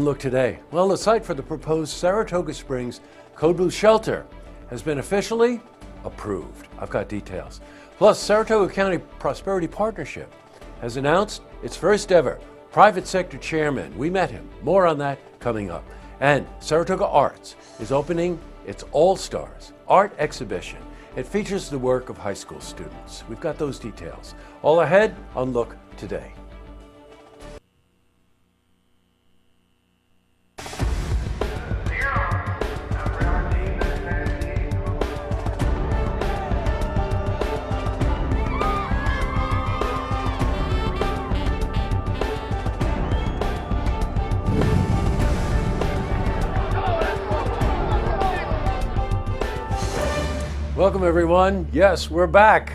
Look today. Well, the site for the proposed Saratoga Springs Code Blue shelter has been officially approved. I've got details. Plus, Saratoga County Prosperity Partnership has announced its first ever private sector chairman. We met him. More on that coming up. And Saratoga Arts is opening its All-Stars art exhibition. It features the work of high school students. We've got those details. All ahead on Look Today. Welcome everyone. Yes, we're back.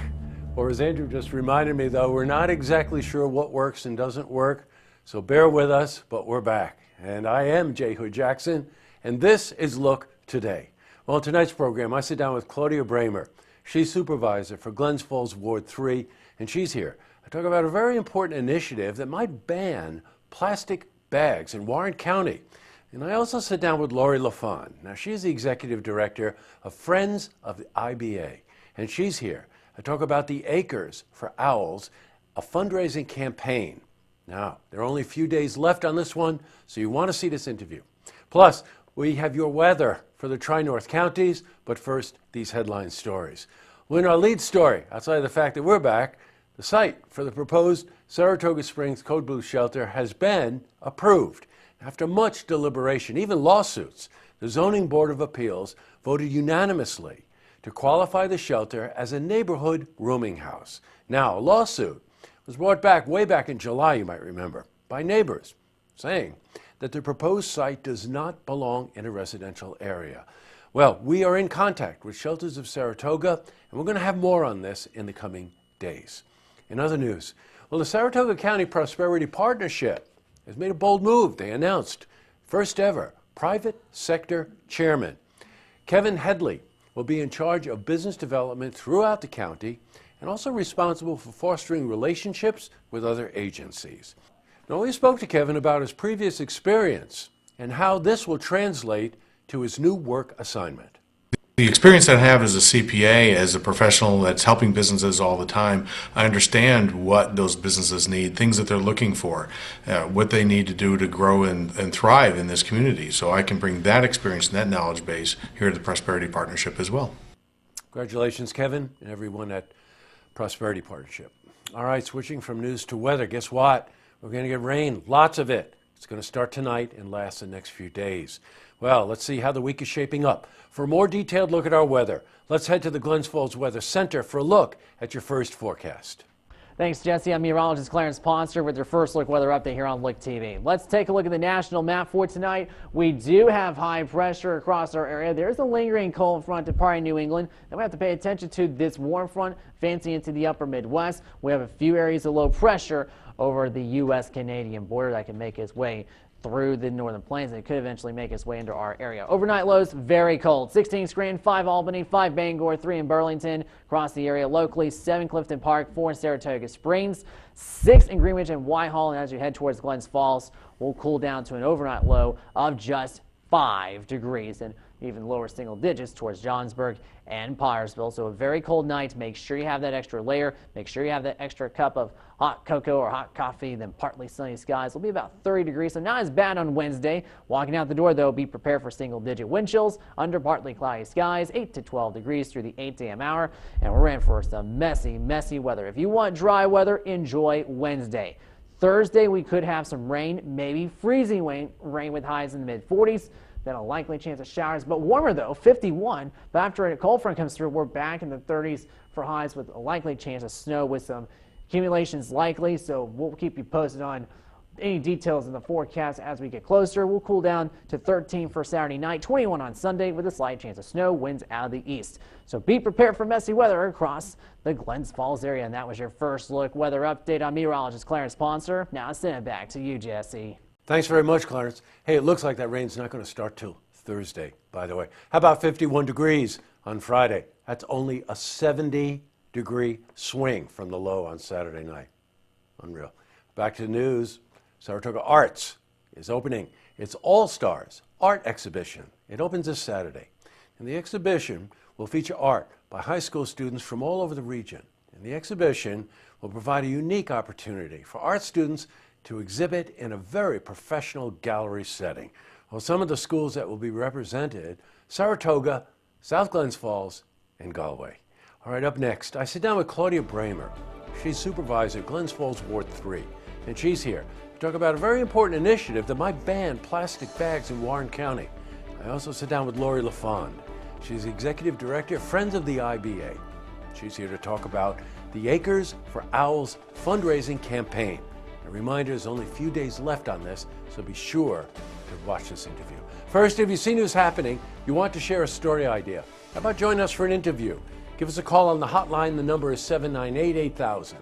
Or as Andrew just reminded me though, we're not exactly sure what works and doesn't work, so bear with us, but we're back. And I am J. Hood Jackson, and this is Look Today. Well, in tonight's program, I sit down with Claudia Bramer. She's supervisor for Glens Falls Ward 3, and she's here. I talk about a very important initiative that might ban plastic bags in Warren County. And I also sit down with Lori LaFon. Now, she's the executive director of Friends of the IBA, and she's here. I talk about the Acres for Owls, a fundraising campaign. Now, there are only a few days left on this one, so you want to see this interview. Plus, we have your weather for the Tri-North counties, but first, these headline stories. Well, in our lead story, outside of the fact that we're back, the site for the proposed Saratoga Springs Code Blue shelter has been approved. After much deliberation, even lawsuits, the Zoning Board of Appeals voted unanimously to qualify the shelter as a neighborhood rooming house. Now, a lawsuit was brought back way back in July, you might remember, by neighbors, saying that the proposed site does not belong in a residential area. Well, we are in contact with Shelters of Saratoga, and we're going to have more on this in the coming days. In other news, well, the Saratoga County Prosperity Partnership has made a bold move. They announced first ever private sector chairman. Kevin Headley will be in charge of business development throughout the county and also responsible for fostering relationships with other agencies. Now, we spoke to Kevin about his previous experience and how this will translate to his new work assignment. The experience that I have as a CPA, as a professional that's helping businesses all the time, I understand what those businesses need, things that they're looking for, what they need to do to grow and thrive in this community. So I can bring that experience and that knowledge base here at the Prosperity Partnership as well. Congratulations, Kevin, and everyone at Prosperity Partnership. All right, switching from news to weather. Guess what? We're going to get rain, lots of it. It's going to start tonight and last the next few days. Well, let's see how the week is shaping up. For a more detailed look at our weather, let's head to the Glens Falls Weather Center for a look at your first forecast. Thanks, Jesse. I'm meteorologist Clarence Ponster with your first look weather update here on Look TV. Let's take a look at the national map for tonight. We do have high pressure across our area. There's a lingering cold front departing New England. Then we have to pay attention to this warm front advancing into the upper Midwest. We have a few areas of low pressure over the U.S.-Canadian border that can make its way through the northern plains, and it could eventually make its way into our area. Overnight lows, very cold. 16 Scranton, 5 Albany, 5 Bangor, 3 in Burlington. Across the area locally, 7 Clifton Park, 4 in Saratoga Springs, 6 in Greenwich and Whitehall. And as you head towards Glens Falls, we'll cool down to an overnight low of just 5 degrees and even lower single digits towards Johnsburg and Pyersville. So a very cold night. Make sure you have that extra layer. Make sure you have that extra cup of hot cocoa or hot coffee. Then partly sunny skies will be about 30 degrees, so not as bad on Wednesday. Walking out the door, though, be prepared for single-digit wind chills under partly cloudy skies, 8 to 12 degrees through the 8 a.m. hour. And we're in for some messy weather. If you want dry weather, enjoy Wednesday. Thursday, we could have some rain, maybe freezing rain with highs in the mid-40s. Then a likely chance of showers, but warmer though, 51. But after a cold front comes through, we're back in the 30s for highs with a likely chance of snow with some accumulations likely. So we'll keep you posted on any details in the forecast as we get closer. We'll cool down to 13 for Saturday night, 21 on Sunday with a slight chance of snow, winds out of the east. So be prepared for messy weather across the Glens Falls area. And that was your first look weather update. I'm meteorologist Clarence Ponster. Now I send it back to you, Jesse. Thanks very much, Clarence. Hey, it looks like that rain's not going to start till Thursday, by the way. How about 51 degrees on Friday? That's only a 70-degree swing from the low on Saturday night. Unreal. Back to the news. Saratoga Arts is opening It's All Stars Art Exhibition. It opens this Saturday. And the exhibition will feature art by high school students from all over the region. And the exhibition will provide a unique opportunity for art students to exhibit in a very professional gallery setting. Well, some of the schools that will be represented: Saratoga, South Glens Falls, and Galway. All right, up next, I sit down with Claudia Bramer. She's supervisor at Glens Falls Ward 3, and she's here to talk about a very important initiative that might ban plastic bags in Warren County. I also sit down with Lori LaFond. She's the executive director of Friends of the IBA. She's here to talk about the Acres for Owls fundraising campaign. A reminder, there's only a few days left on this, so be sure to watch this interview. First, if you see news happening, you want to share a story idea, how about join us for an interview? Give us a call on the hotline. The number is 798-8000.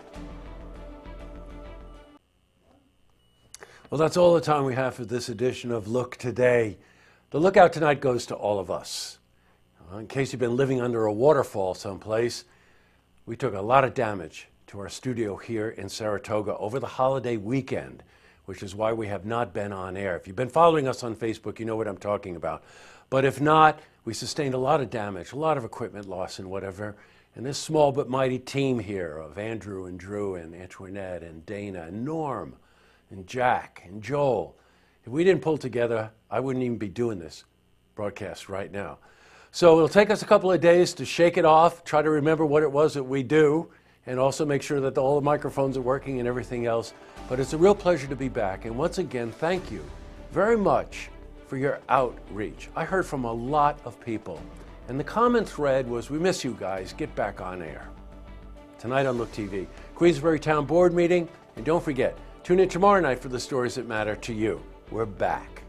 Well, that's all the time we have for this edition of Look Today. The lookout tonight goes to all of us. In case you've been living under a waterfall someplace, we took a lot of damage to our studio here in Saratoga over the holiday weekend, which is why we have not been on air. If you've been following us on Facebook, you know what I'm talking about. But if not, we sustained a lot of damage, a lot of equipment loss and whatever. And this small but mighty team here of Andrew and Drew and Antoinette and Dana and Norm and Jack and Joel, if we didn't pull together, I wouldn't even be doing this broadcast right now. So it'll take us a couple of days to shake it off, try to remember what it was that we do, and also make sure that all the microphones are working and everything else. But it's a real pleasure to be back. And once again, thank you very much for your outreach. I heard from a lot of people. And the common thread was, we miss you guys, get back on air. Tonight on Look TV, Queensbury Town Board meeting. And don't forget, tune in tomorrow night for the stories that matter to you. We're back.